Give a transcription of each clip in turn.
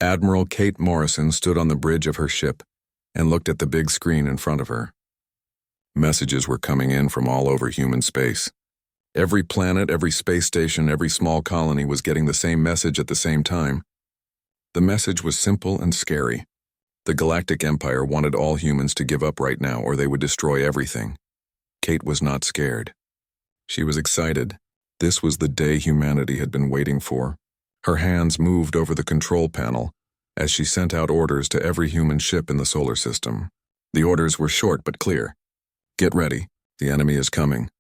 Admiral Kate Morrison stood on the bridge of her ship and looked at the big screen in front of her. Messages were coming in from all over human space. Every planet, every space station, every small colony was getting the same message at the same time. The message was simple and scary. The Galactic Empire wanted all humans to give up right now or they would destroy everything. Kate was not scared. She was excited. This was the day humanity had been waiting for. Her hands moved over the control panel as she sent out orders to every human ship in the solar system. The orders were short but clear. Get ready. The enemy is coming.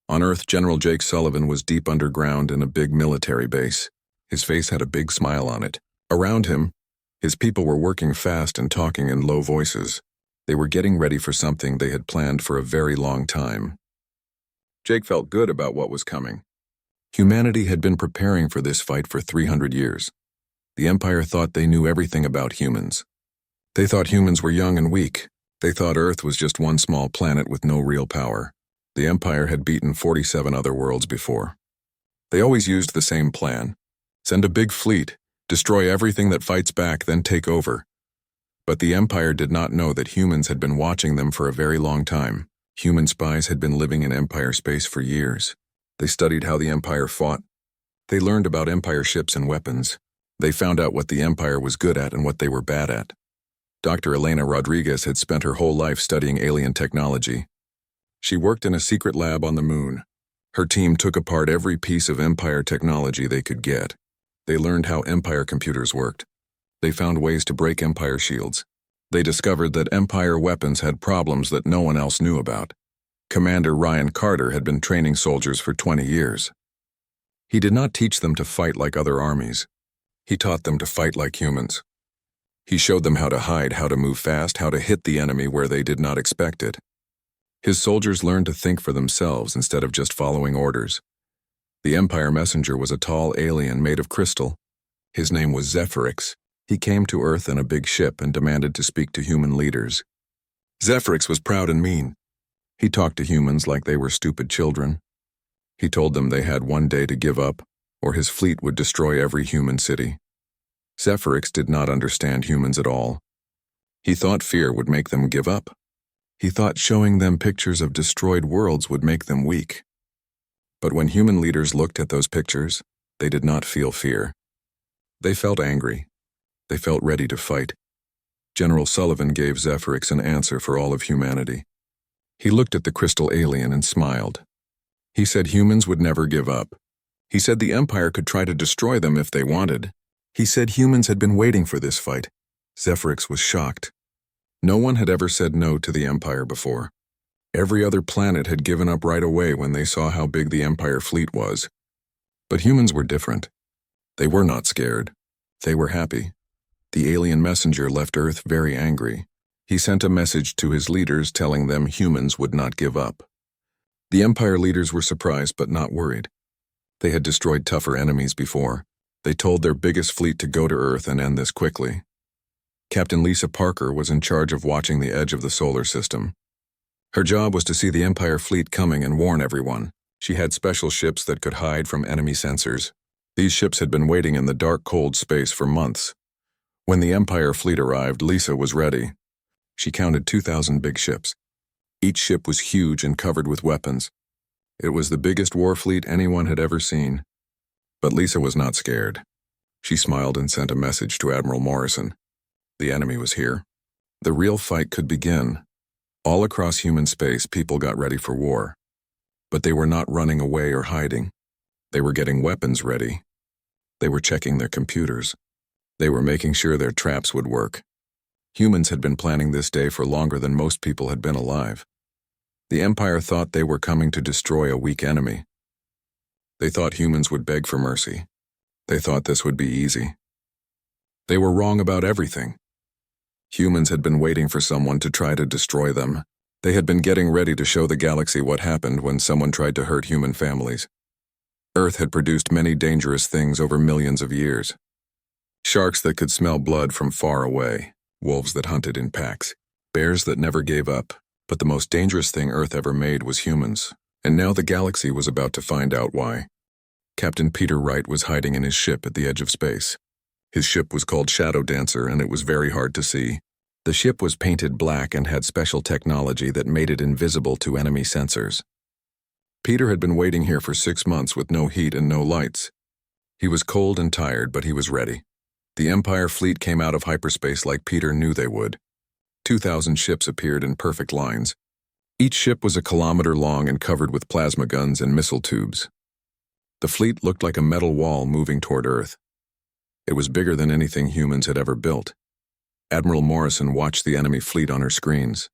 On Earth, General Jake Sullivan was deep underground in a big military base. His face had a big smile on it. Around him, his people were working fast and talking in low voices. They were getting ready for something they had planned for a very long time. Jake felt good about what was coming. Humanity had been preparing for this fight for 300 years. The Empire thought they knew everything about humans. They thought humans were young and weak. They thought Earth was just one small planet with no real power. The Empire had beaten 47 other worlds before. They always used the same plan. Send a big fleet, destroy everything that fights back, then take over. But the Empire did not know that humans had been watching them for a very long time. Human spies had been living in Empire space for years. They studied how the Empire fought. They learned about Empire ships and weapons. They found out what the Empire was good at and what they were bad at. Dr. Elena Rodriguez had spent her whole life studying alien technology. She worked in a secret lab on the moon. Her team took apart every piece of Empire technology they could get. They learned how Empire computers worked. They found ways to break Empire shields. They discovered that Empire weapons had problems that no one else knew about. Commander Ryan Carter had been training soldiers for 20 years. He did not teach them to fight like other armies. He taught them to fight like humans. He showed them how to hide, how to move fast, how to hit the enemy where they did not expect it. His soldiers learned to think for themselves instead of just following orders. The Empire messenger was a tall alien made of crystal. His name was Zephyrix. He came to Earth in a big ship and demanded to speak to human leaders. Zephyrix was proud and mean. He talked to humans like they were stupid children. He told them they had one day to give up, or his fleet would destroy every human city. Zephyrix did not understand humans at all. He thought fear would make them give up. He thought showing them pictures of destroyed worlds would make them weak. But when human leaders looked at those pictures, they did not feel fear. They felt angry. They felt ready to fight. General Sullivan gave Zephyrix an answer for all of humanity. He looked at the crystal alien and smiled. He said humans would never give up. He said the Empire could try to destroy them if they wanted. He said humans had been waiting for this fight. Zephyrix was shocked. No one had ever said no to the Empire before. Every other planet had given up right away when they saw how big the Empire fleet was. But humans were different. They were not scared. They were happy. The alien messenger left Earth very angry. He sent a message to his leaders telling them humans would not give up. The Empire leaders were surprised but not worried. They had destroyed tougher enemies before. They told their biggest fleet to go to Earth and end this quickly. Captain Lisa Parker was in charge of watching the edge of the solar system. Her job was to see the Empire fleet coming and warn everyone. She had special ships that could hide from enemy sensors. These ships had been waiting in the dark, cold space for months. When the Empire fleet arrived, Lisa was ready. She counted 2,000 big ships. Each ship was huge and covered with weapons. It was the biggest war fleet anyone had ever seen. But Lisa was not scared. She smiled and sent a message to Admiral Morrison. The enemy was here. The real fight could begin. All across human space, people got ready for war. But they were not running away or hiding. They were getting weapons ready. They were checking their computers. They were making sure their traps would work. Humans had been planning this day for longer than most people had been alive. The Empire thought they were coming to destroy a weak enemy. They thought humans would beg for mercy. They thought this would be easy. They were wrong about everything. Humans had been waiting for someone to try to destroy them. They had been getting ready to show the galaxy what happened when someone tried to hurt human families. Earth had produced many dangerous things over millions of years. Sharks that could smell blood from far away, wolves that hunted in packs, bears that never gave up. But the most dangerous thing Earth ever made was humans, and now the galaxy was about to find out why. Captain Peter Wright was hiding in his ship at the edge of space. His ship was called Shadow Dancer, and it was very hard to see. The ship was painted black and had special technology that made it invisible to enemy sensors. Peter had been waiting here for 6 months with no heat and no lights. He was cold and tired, but he was ready. The Empire fleet came out of hyperspace like Peter knew they would. 2,000 ships appeared in perfect lines. Each ship was a kilometer long and covered with plasma guns and missile tubes. The fleet looked like a metal wall moving toward Earth. It was bigger than anything humans had ever built. Admiral Morrison watched the enemy fleet on her screens.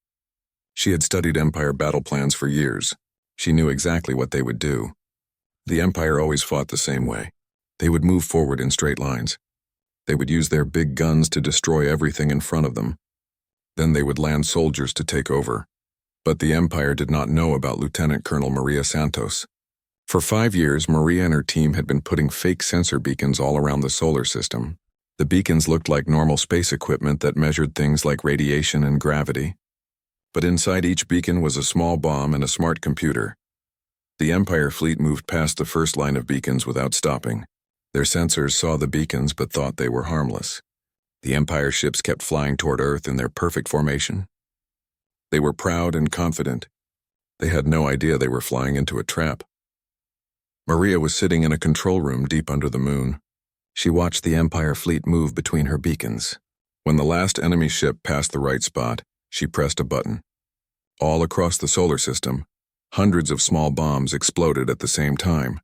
She had studied Empire battle plans for years. She knew exactly what they would do. The Empire always fought the same way. They would move forward in straight lines. They would use their big guns to destroy everything in front of them. Then they would land soldiers to take over. But the Empire did not know about Lieutenant Colonel Maria Santos. For 5 years, Maria and her team had been putting fake sensor beacons all around the solar system. The beacons looked like normal space equipment that measured things like radiation and gravity. But inside each beacon was a small bomb and a smart computer. The Empire fleet moved past the first line of beacons without stopping. Their sensors saw the beacons but thought they were harmless. The Empire ships kept flying toward Earth in their perfect formation. They were proud and confident. They had no idea they were flying into a trap. Maria was sitting in a control room deep under the moon. She watched the Empire fleet move between her beacons. When the last enemy ship passed the right spot, she pressed a button. All across the solar system, hundreds of small bombs exploded at the same time.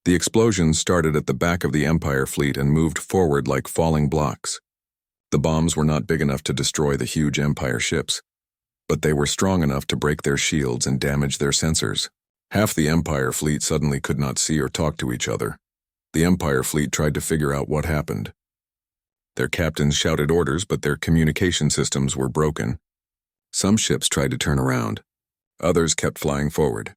The explosions started at the back of the Empire fleet and moved forward like falling blocks. The bombs were not big enough to destroy the huge Empire ships, but they were strong enough to break their shields and damage their sensors. Half the Empire fleet suddenly could not see or talk to each other. The Empire fleet tried to figure out what happened. Their captains shouted orders, but their communication systems were broken. Some ships tried to turn around. Others kept flying forward.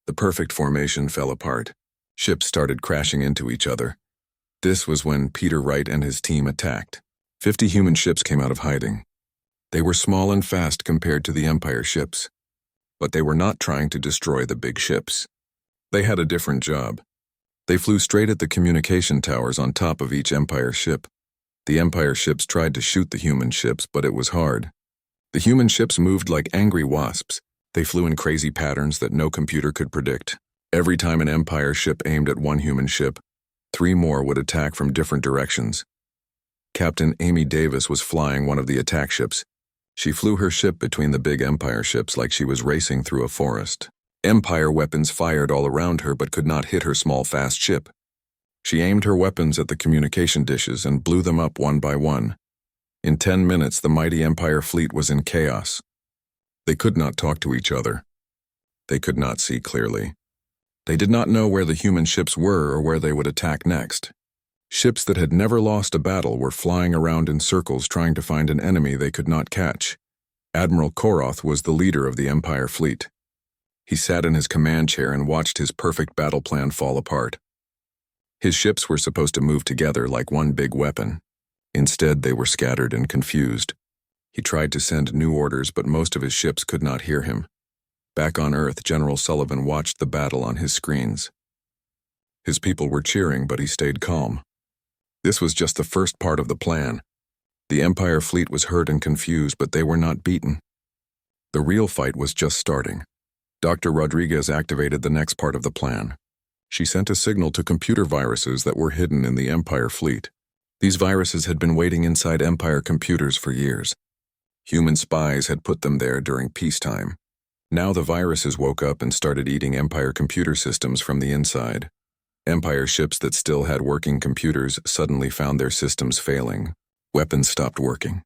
The perfect formation fell apart. Ships started crashing into each other. This was when Peter Wright and his team attacked. 50 human ships came out of hiding. They were small and fast compared to the Empire ships. But they were not trying to destroy the big ships. They had a different job. They flew straight at the communication towers on top of each Empire ship. The Empire ships tried to shoot the human ships, but it was hard. The human ships moved like angry wasps. They flew in crazy patterns that no computer could predict. Every time an Empire ship aimed at one human ship, 3 more would attack from different directions. Captain Amy Davis was flying one of the attack ships. She flew her ship between the big Empire ships like she was racing through a forest. Empire weapons fired all around her but could not hit her small, fast ship. She aimed her weapons at the communication dishes and blew them up one by one. In 10 minutes, the mighty Empire fleet was in chaos. They could not talk to each other. They could not see clearly. They did not know where the human ships were or where they would attack next. Ships that had never lost a battle were flying around in circles trying to find an enemy they could not catch. Admiral Koroth was the leader of the Empire fleet. He sat in his command chair and watched his perfect battle plan fall apart. His ships were supposed to move together like one big weapon. Instead, they were scattered and confused. He tried to send new orders, but most of his ships could not hear him. Back on Earth, General Sullivan watched the battle on his screens. His people were cheering, but he stayed calm. This was just the first part of the plan. The Empire fleet was hurt and confused, but they were not beaten. The real fight was just starting. Dr. Rodriguez activated the next part of the plan. She sent a signal to computer viruses that were hidden in the Empire fleet. These viruses had been waiting inside Empire computers for years. Human spies had put them there during peacetime. Now the viruses woke up and started eating Empire computer systems from the inside. Empire ships that still had working computers suddenly found their systems failing. Weapons stopped working.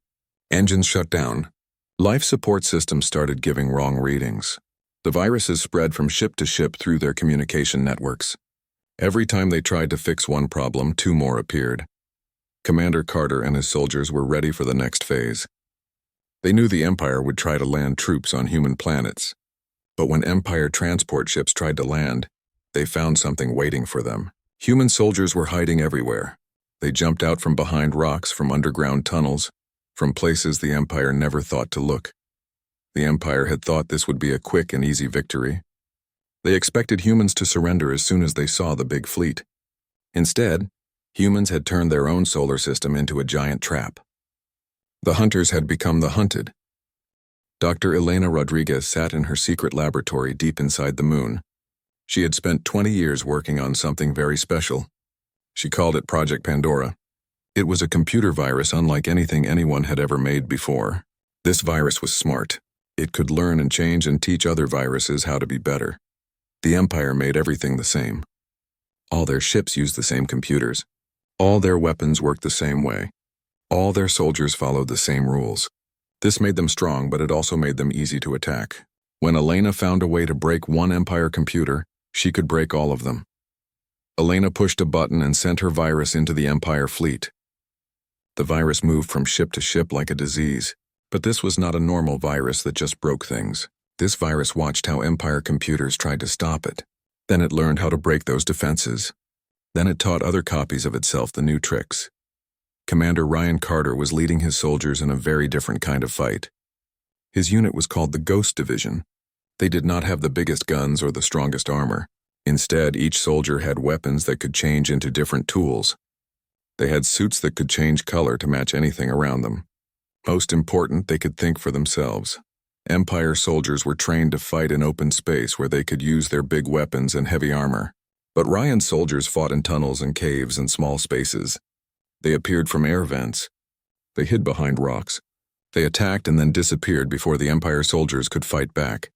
Engines shut down. Life support systems started giving wrong readings. The viruses spread from ship to ship through their communication networks. Every time they tried to fix one problem, 2 more appeared. Commander Carter and his soldiers were ready for the next phase. They knew the Empire would try to land troops on human planets. But when Empire transport ships tried to land, they found something waiting for them. Human soldiers were hiding everywhere. They jumped out from behind rocks, from underground tunnels, from places the Empire never thought to look. The Empire had thought this would be a quick and easy victory. They expected humans to surrender as soon as they saw the big fleet. Instead, Humans had turned their own solar system into a giant trap. The hunters had become the hunted. Dr. Elena Rodriguez sat in her secret laboratory deep inside the moon. She had spent 20 years working on something very special. She called it Project Pandora. It was a computer virus unlike anything anyone had ever made before. This virus was smart. It could learn and change and teach other viruses how to be better. The Empire made everything the same. All their ships used the same computers. All their weapons worked the same way. All their soldiers followed the same rules. This made them strong, but it also made them easy to attack. When Elena found a way to break one Empire computer, she could break all of them. Elena pushed a button and sent her virus into the Empire fleet. The virus moved from ship to ship like a disease. But this was not a normal virus that just broke things. This virus watched how Empire computers tried to stop it. Then it learned how to break those defenses. Then it taught other copies of itself the new tricks. Commander Ryan Carter was leading his soldiers in a very different kind of fight. His unit was called the Ghost Division. They did not have the biggest guns or the strongest armor. Instead, each soldier had weapons that could change into different tools. They had suits that could change color to match anything around them. Most important, they could think for themselves. Empire soldiers were trained to fight in open space where they could use their big weapons and heavy armor. But Ryan's soldiers fought in tunnels and caves and small spaces. They appeared from air vents. They hid behind rocks. They attacked and then disappeared before the Empire soldiers could fight back.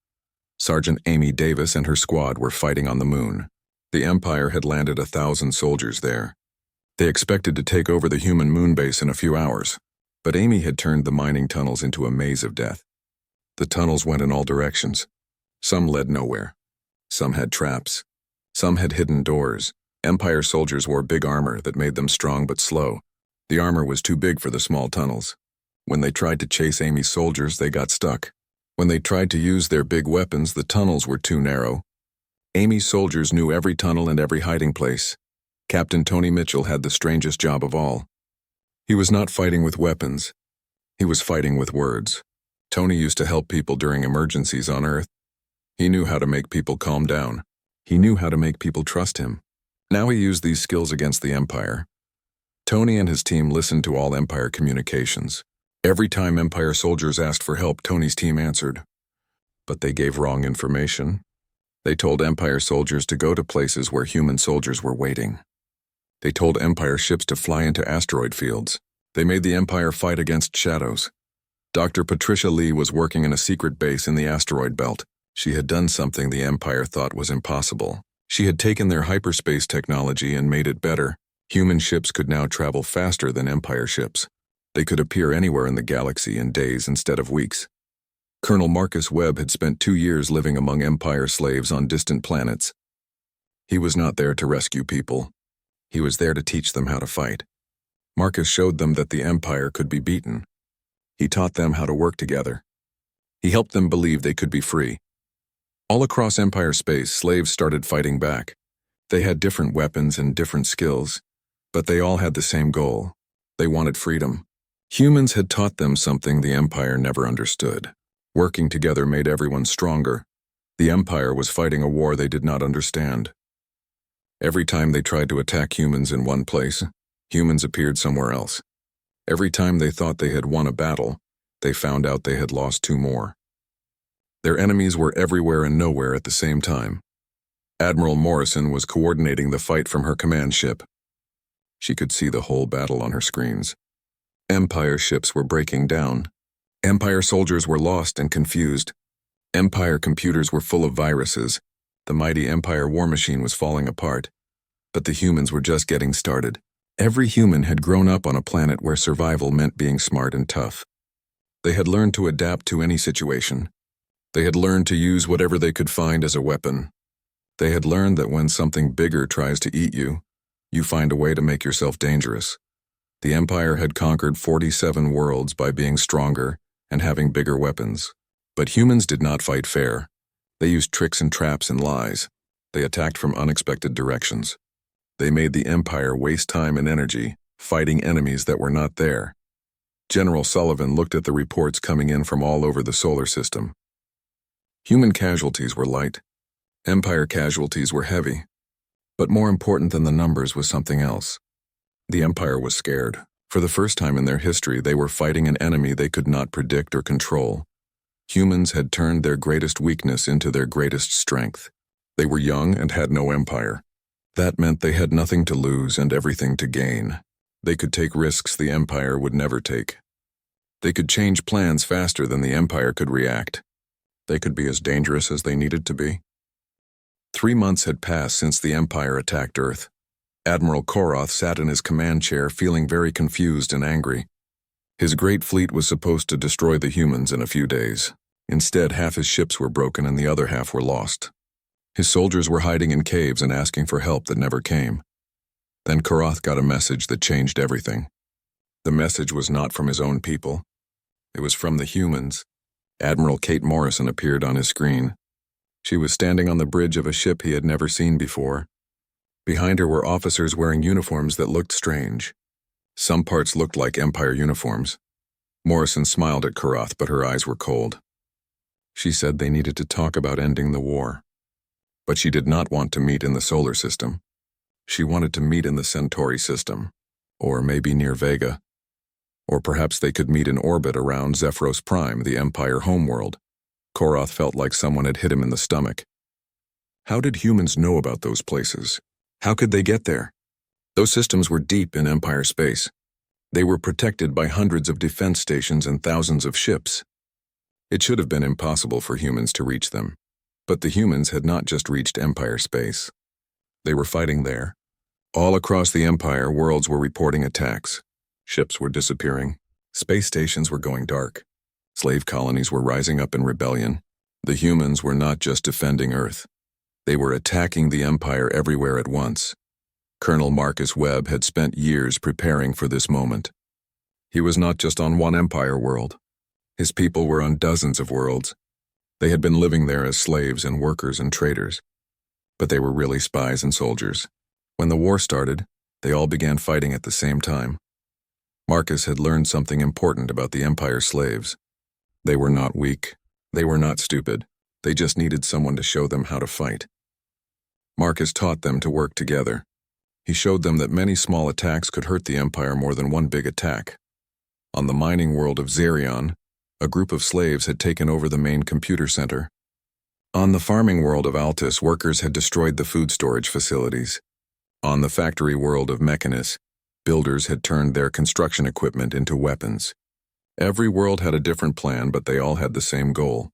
Sergeant Amy Davis and her squad were fighting on the moon. The Empire had landed 1,000 soldiers there. They expected to take over the human moon base in a few hours. But Amy had turned the mining tunnels into a maze of death. The tunnels went in all directions. Some led nowhere. Some had traps. Some had hidden doors. Empire soldiers wore big armor that made them strong but slow. The armor was too big for the small tunnels. When they tried to chase Amy's soldiers, they got stuck. When they tried to use their big weapons, the tunnels were too narrow. Amy's soldiers knew every tunnel and every hiding place. Captain Tony Mitchell had the strangest job of all. He was not fighting with weapons. He was fighting with words. Tony used to help people during emergencies on Earth. He knew how to make people calm down. He knew how to make people trust him. Now he used these skills against the Empire. Tony and his team listened to all Empire communications. Every time Empire soldiers asked for help, Tony's team answered. But they gave wrong information. They told Empire soldiers to go to places where human soldiers were waiting. They told Empire ships to fly into asteroid fields. They made the Empire fight against shadows. Dr. Patricia Lee was working in a secret base in the asteroid belt. She had done something the Empire thought was impossible. She had taken their hyperspace technology and made it better. Human ships could now travel faster than Empire ships. They could appear anywhere in the galaxy in days instead of weeks. Colonel Marcus Webb had spent 2 years living among Empire slaves on distant planets. He was not there to rescue people. He was there to teach them how to fight. Marcus showed them that the Empire could be beaten. He taught them how to work together. He helped them believe they could be free. All across Empire space, slaves started fighting back. They had different weapons and different skills, but they all had the same goal. They wanted freedom. Humans had taught them something the Empire never understood. Working together made everyone stronger. The Empire was fighting a war they did not understand. Every time they tried to attack humans in one place, humans appeared somewhere else. Every time they thought they had won a battle, they found out they had lost 2 more. Their enemies were everywhere and nowhere at the same time. Admiral Morrison was coordinating the fight from her command ship. She could see the whole battle on her screens. Empire ships were breaking down. Empire soldiers were lost and confused. Empire computers were full of viruses. The mighty Empire war machine was falling apart. But the humans were just getting started. Every human had grown up on a planet where survival meant being smart and tough. They had learned to adapt to any situation. They had learned to use whatever they could find as a weapon. They had learned that when something bigger tries to eat you, you find a way to make yourself dangerous. The Empire had conquered 47 worlds by being stronger and having bigger weapons. But humans did not fight fair. They used tricks and traps and lies. They attacked from unexpected directions. They made the Empire waste time and energy fighting enemies that were not there. General Sullivan looked at the reports coming in from all over the solar system. Human casualties were light. Empire casualties were heavy. But more important than the numbers was something else. The Empire was scared. For the first time in their history, they were fighting an enemy they could not predict or control. Humans had turned their greatest weakness into their greatest strength. They were young and had no empire. That meant they had nothing to lose and everything to gain. They could take risks the Empire would never take. They could change plans faster than the Empire could react. They could be as dangerous as they needed to be. 3 months had passed since the Empire attacked Earth. Admiral Koroth sat in his command chair feeling very confused and angry. His great fleet was supposed to destroy the humans in a few days. Instead, half his ships were broken and the other half were lost. His soldiers were hiding in caves and asking for help that never came. Then Koroth got a message that changed everything. The message was not from his own people. It was from the humans. Admiral Kate Morrison appeared on his screen. She was standing on the bridge of a ship he had never seen before. Behind her were officers wearing uniforms that looked strange. Some parts looked like Empire uniforms. Morrison smiled at Koroth, but her eyes were cold. She said they needed to talk about ending the war. But she did not want to meet in the solar system. She wanted to meet in the Centauri system, or maybe near Vega. Or perhaps they could meet in orbit around Zephyros Prime, the Empire homeworld. Koroth felt like someone had hit him in the stomach. How did humans know about those places? How could they get there? Those systems were deep in Empire space. They were protected by hundreds of defense stations and thousands of ships. It should have been impossible for humans to reach them. But the humans had not just reached Empire space. They were fighting there. All across the Empire, worlds were reporting attacks. Ships were disappearing. Space stations were going dark. Slave colonies were rising up in rebellion. The humans were not just defending Earth. They were attacking the Empire everywhere at once. Colonel Marcus Webb had spent years preparing for this moment. He was not just on one Empire world. His people were on dozens of worlds. They had been living there as slaves and workers and traders. But they were really spies and soldiers. When the war started, they all began fighting at the same time. Marcus had learned something important about the Empire slaves. They were not weak. They were not stupid. They just needed someone to show them how to fight. Marcus taught them to work together. He showed them that many small attacks could hurt the Empire more than one big attack. On the mining world of Xerion, a group of slaves had taken over the main computer center. On the farming world of Altus, workers had destroyed the food storage facilities. On the factory world of Mechanus, builders had turned their construction equipment into weapons. Every world had a different plan, but they all had the same goal.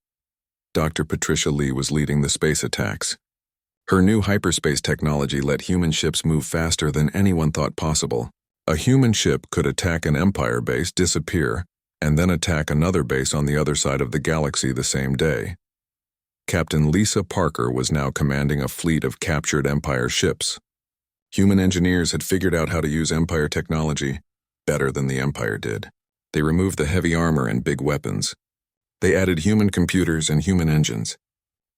Dr. Patricia Lee was leading the space attacks. Her new hyperspace technology let human ships move faster than anyone thought possible. A human ship could attack an Empire base, disappear, and then attack another base on the other side of the galaxy the same day. Captain Lisa Parker was now commanding a fleet of captured Empire ships. Human engineers had figured out how to use Empire technology better than the Empire did. They removed the heavy armor and big weapons. They added human computers and human engines.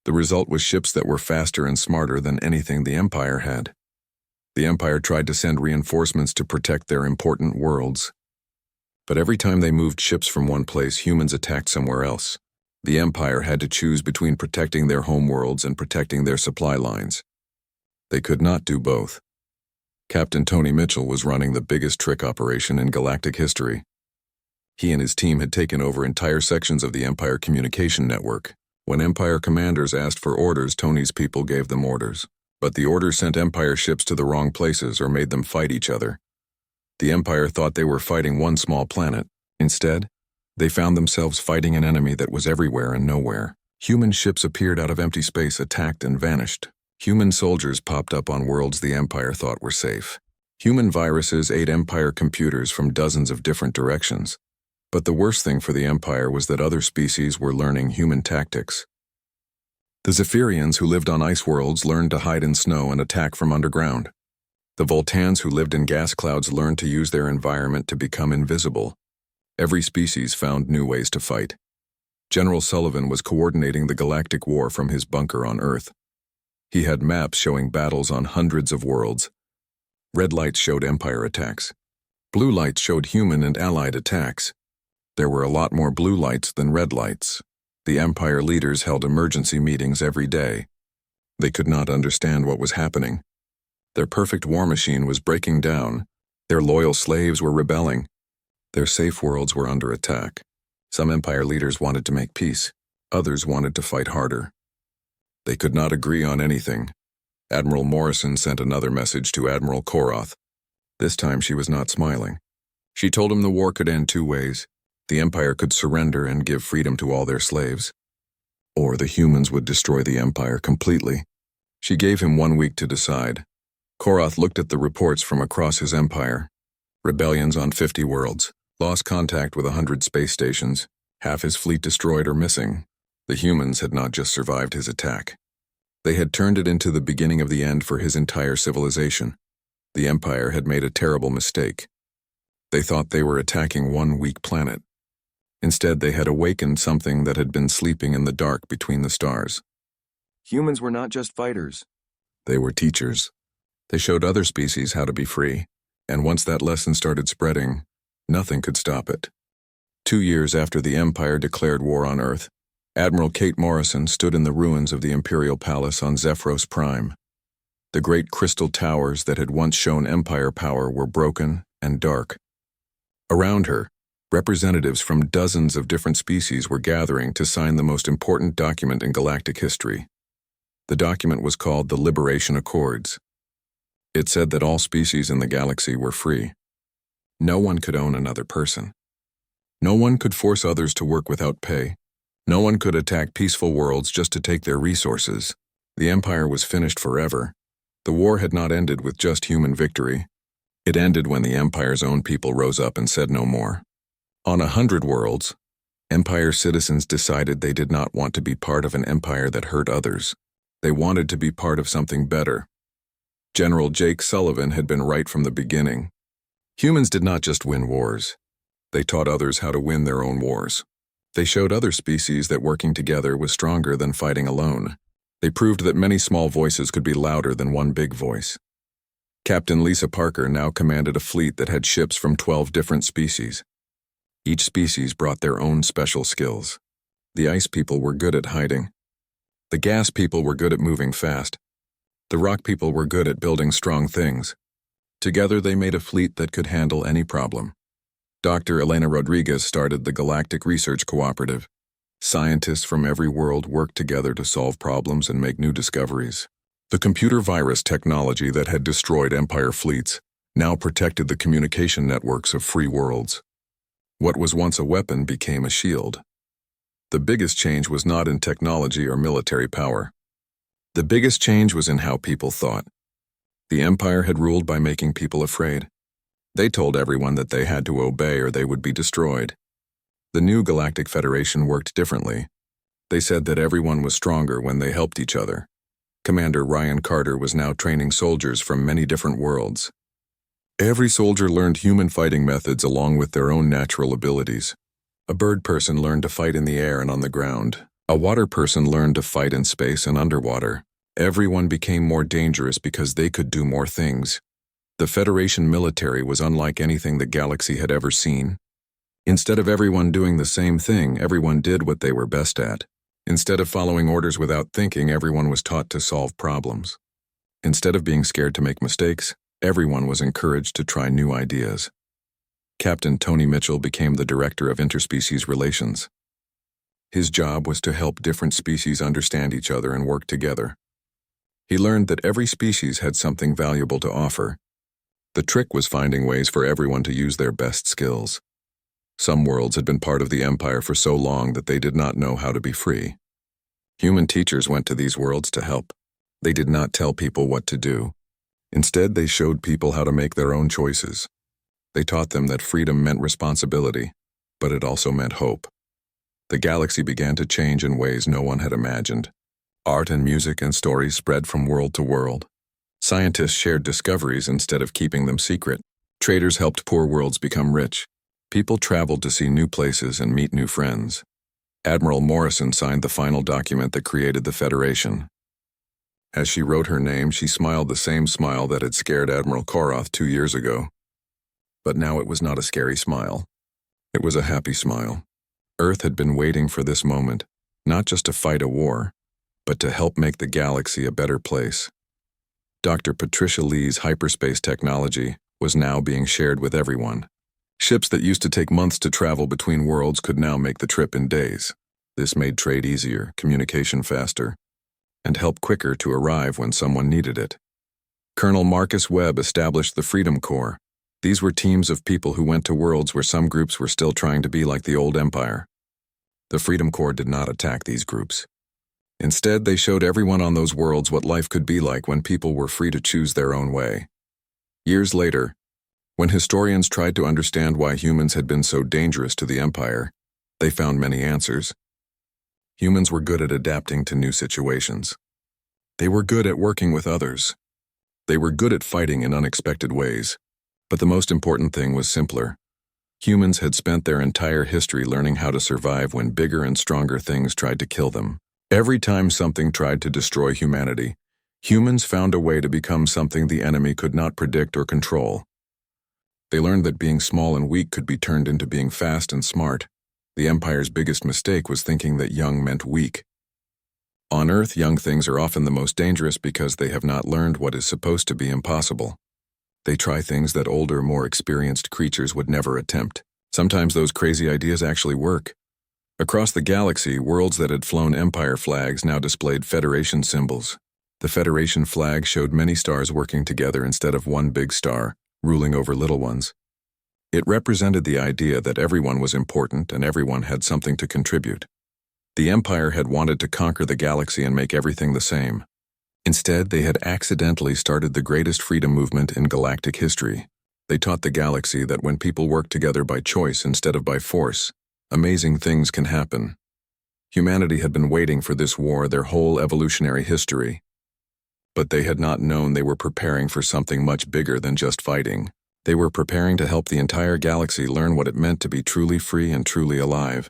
The result was ships that were faster and smarter than anything the Empire had. The Empire tried to send reinforcements to protect their important worlds. But every time they moved ships from one place, humans attacked somewhere else. The Empire had to choose between protecting their homeworlds and protecting their supply lines. They could not do both. Captain Tony Mitchell was running the biggest trick operation in galactic history. He and his team had taken over entire sections of the Empire communication network. When Empire commanders asked for orders, Tony's people gave them orders. But the orders sent Empire ships to the wrong places or made them fight each other. The Empire thought they were fighting one small planet. Instead, they found themselves fighting an enemy that was everywhere and nowhere. Human ships appeared out of empty space, attacked and vanished. Human soldiers popped up on worlds the Empire thought were safe. Human viruses ate Empire computers from dozens of different directions. But the worst thing for the Empire was that other species were learning human tactics. The Zephyrians who lived on ice worlds learned to hide in snow and attack from underground. The Voltans who lived in gas clouds learned to use their environment to become invisible. Every species found new ways to fight. General Sullivan was coordinating the Galactic War from his bunker on Earth. He had maps showing battles on hundreds of worlds. Red lights showed Empire attacks. Blue lights showed human and allied attacks. There were a lot more blue lights than red lights. The Empire leaders held emergency meetings every day. They could not understand what was happening. Their perfect war machine was breaking down. Their loyal slaves were rebelling. Their safe worlds were under attack. Some empire leaders wanted to make peace. Others wanted to fight harder. They could not agree on anything. Admiral Morrison sent another message to Admiral Koroth. This time she was not smiling. She told him the war could end two ways. The Empire could surrender and give freedom to all their slaves, or the humans would destroy the Empire completely. She gave him 1 week to decide. Koroth looked at the reports from across his empire. Rebellions on 50 worlds, lost contact with 100 space stations, half his fleet destroyed or missing. The humans had not just survived his attack. They had turned it into the beginning of the end for his entire civilization. The Empire had made a terrible mistake. They thought they were attacking one weak planet. Instead, they had awakened something that had been sleeping in the dark between the stars. Humans were not just fighters. They were teachers. They showed other species how to be free, and once that lesson started spreading, nothing could stop it. 2 years after the Empire declared war on Earth, Admiral Kate Morrison stood in the ruins of the Imperial Palace on Zephyros Prime. The great crystal towers that had once shown Empire power were broken and dark. Around her, representatives from dozens of different species were gathering to sign the most important document in galactic history. The document was called the Liberation Accords. It said that all species in the galaxy were free. No one could own another person. No one could force others to work without pay. No one could attack peaceful worlds just to take their resources. The Empire was finished forever. The war had not ended with just human victory. It ended when the Empire's own people rose up and said no more. On 100 worlds, Empire citizens decided they did not want to be part of an empire that hurt others. They wanted to be part of something better. General Jake Sullivan had been right from the beginning. Humans did not just win wars. They taught others how to win their own wars. They showed other species that working together was stronger than fighting alone. They proved that many small voices could be louder than one big voice. Captain Lisa Parker now commanded a fleet that had ships from 12 different species. Each species brought their own special skills. The ice people were good at hiding. The gas people were good at moving fast. The rock people were good at building strong things. Together they made a fleet that could handle any problem. Dr. Elena Rodriguez started the Galactic Research Cooperative. Scientists from every world worked together to solve problems and make new discoveries. The computer virus technology that had destroyed Empire fleets now protected the communication networks of free worlds. What was once a weapon became a shield. The biggest change was not in technology or military power. The biggest change was in how people thought. The Empire had ruled by making people afraid. They told everyone that they had to obey or they would be destroyed. The new Galactic Federation worked differently. They said that everyone was stronger when they helped each other. Commander Ryan Carter was now training soldiers from many different worlds. Every soldier learned human fighting methods along with their own natural abilities. A bird person learned to fight in the air and on the ground. A water person learned to fight in space and underwater. Everyone became more dangerous because they could do more things. The Federation military was unlike anything the galaxy had ever seen. Instead of everyone doing the same thing, everyone did what they were best at. Instead of following orders without thinking, everyone was taught to solve problems. Instead of being scared to make mistakes, everyone was encouraged to try new ideas. Captain Tony Mitchell became the director of interspecies relations. His job was to help different species understand each other and work together. He learned that every species had something valuable to offer. The trick was finding ways for everyone to use their best skills. Some worlds had been part of the Empire for so long that they did not know how to be free. Human teachers went to these worlds to help. They did not tell people what to do. Instead, they showed people how to make their own choices. They taught them that freedom meant responsibility, but it also meant hope. The galaxy began to change in ways no one had imagined. Art and music and stories spread from world to world. Scientists shared discoveries instead of keeping them secret. Traders helped poor worlds become rich. People traveled to see new places and meet new friends. Admiral Morrison signed the final document that created the Federation. As she wrote her name, she smiled the same smile that had scared Admiral Koroth 2 years ago. But now it was not a scary smile. It was a happy smile. Earth had been waiting for this moment, not just to fight a war, but to help make the galaxy a better place. Dr. Patricia Lee's hyperspace technology, was now being shared with everyone. Ships that used to take months to travel between worlds could now make the trip in days. This made trade easier, communication faster, and help quicker to arrive when someone needed it. Colonel Marcus Webb established the Freedom Corps. These were teams of people who went to worlds where some groups were still trying to be like the old empire. The Freedom Corps did not attack these groups. Instead, they showed everyone on those worlds what life could be like when people were free to choose their own way. Years later, when historians tried to understand why humans had been so dangerous to the empire, they found many answers. Humans were good at adapting to new situations. They were good at working with others. They were good at fighting in unexpected ways. But the most important thing was simpler. Humans had spent their entire history learning how to survive when bigger and stronger things tried to kill them. Every time something tried to destroy humanity, humans found a way to become something the enemy could not predict or control. They learned that being small and weak could be turned into being fast and smart. The Empire's biggest mistake was thinking that young meant weak. On Earth, young things are often the most dangerous because they have not learned what is supposed to be impossible. They try things that older, more experienced creatures would never attempt. Sometimes those crazy ideas actually work. Across the galaxy, worlds that had flown Empire flags now displayed Federation symbols. The Federation flag showed many stars working together instead of one big star, ruling over little ones. It represented the idea that everyone was important and everyone had something to contribute. The Empire had wanted to conquer the galaxy and make everything the same. Instead, they had accidentally started the greatest freedom movement in galactic history. They taught the galaxy that when people work together by choice instead of by force, amazing things can happen. Humanity had been waiting for this war their whole evolutionary history. But they had not known they were preparing for something much bigger than just fighting. They were preparing to help the entire galaxy learn what it meant to be truly free and truly alive.